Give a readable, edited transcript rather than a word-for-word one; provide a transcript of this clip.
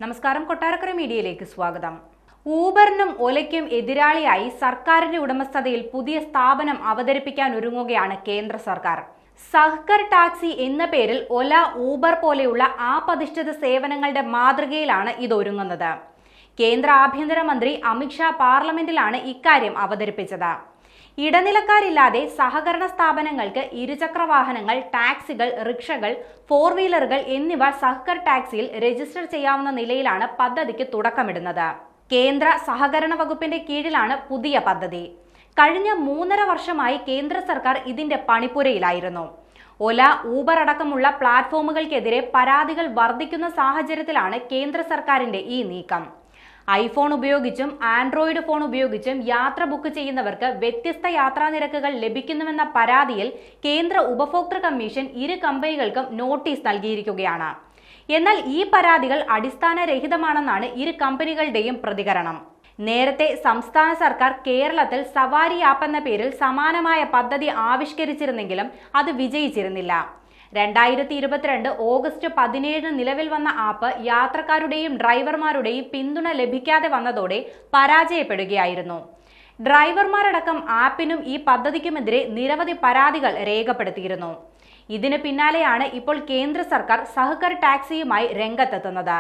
നമസ്കാരം, കൊട്ടാരക്കര മീഡിയയിലേക്ക് സ്വാഗതം. ഊബറിനും ഒലയ്ക്കും എതിരാളിയായി സർക്കാരിന്റെ ഉടമസ്ഥതയിൽ പുതിയ സ്ഥാപനം അവതരിപ്പിക്കാൻ ഒരുങ്ങുകയാണ് കേന്ദ്ര സർക്കാർ. സഹ്കർ ടാക്സി എന്ന പേരിൽ ഒല, ഊബർ പോലെയുള്ള ആപ്പ് അധിഷ്ഠിത സേവനങ്ങളുടെ മാതൃകയിലാണ് ഇതൊരുങ്ങുന്നത്. കേന്ദ്ര ആഭ്യന്തരമന്ത്രി അമിത്ഷാ പാർലമെന്റിലാണ് ഇക്കാര്യം അവതരിപ്പിച്ചത്. ഇടനിലക്കാരില്ലാതെ സഹകരണ സ്ഥാപനങ്ങൾക്ക് ഇരുചക്ര വാഹനങ്ങൾ, ടാക്സികൾ, റിക്ഷകൾ, 4 വീലറുകൾ എന്നിവ സഹ്കർ ടാക്സിയിൽ രജിസ്റ്റർ ചെയ്യാവുന്ന നിലയിലാണ് പദ്ധതിക്ക് തുടക്കമിടുന്നത്. കേന്ദ്ര സഹകരണ വകുപ്പിന്റെ കീഴിലാണ് പുതിയ പദ്ധതി. കഴിഞ്ഞ 3.5 വർഷമായി കേന്ദ്ര സർക്കാർ ഇതിന്റെ പണിപ്പുരയിലായിരുന്നു. ഒല, ഊബർ അടക്കമുള്ള പ്ലാറ്റ്ഫോമുകൾക്കെതിരെ പരാതികൾ വർദ്ധിക്കുന്ന സാഹചര്യത്തിലാണ് കേന്ദ്ര സർക്കാരിന്റെ ഈ നീക്കം. ഐഫോൺ ഉപയോഗിച്ചും ആൻഡ്രോയിഡ് ഫോൺ ഉപയോഗിച്ചും യാത്ര ബുക്ക് ചെയ്യുന്നവർക്ക് വ്യത്യസ്ത യാത്രാ നിരക്കുകൾ ലഭിക്കുന്നുവെന്ന പരാതിയിൽ കേന്ദ്ര ഉപഭോക്തൃ കമ്മീഷൻ ഇരു കമ്പനികൾക്കും നോട്ടീസ് നൽകിയിരിക്കുകയാണ്. എന്നാൽ ഈ പരാതികൾ അടിസ്ഥാനരഹിതമാണെന്നാണ് ഇരു കമ്പനികളുടെയും പ്രതികരണം. നേരത്തെ സംസ്ഥാന സർക്കാർ കേരളത്തിൽ സവാരി ആപ്പ് എന്ന പേരിൽ സമാനമായ പദ്ധതി ആവിഷ്കരിച്ചിരുന്നെങ്കിലും അത് വിജയിച്ചിരുന്നില്ല. 2022 ഓഗസ്റ്റ് 17 നിലവിൽ വന്ന ആപ്പ് യാത്രക്കാരുടെയും ഡ്രൈവർമാരുടെയും പിന്തുണ ലഭിക്കാതെ വന്നതോടെ പരാജയപ്പെടുകയായിരുന്നു. ഡ്രൈവർമാരടക്കം ആപ്പിനും ഈ പദ്ധതിക്കുമെതിരെ നിരവധി പരാതികൾ രേഖപ്പെടുത്തിയിരുന്നു. ഇതിന് പിന്നാലെയാണ് ഇപ്പോൾ കേന്ദ്ര സർക്കാർ സഹ്കർ ടാക്സിയുമായി രംഗത്തെത്തുന്നത്.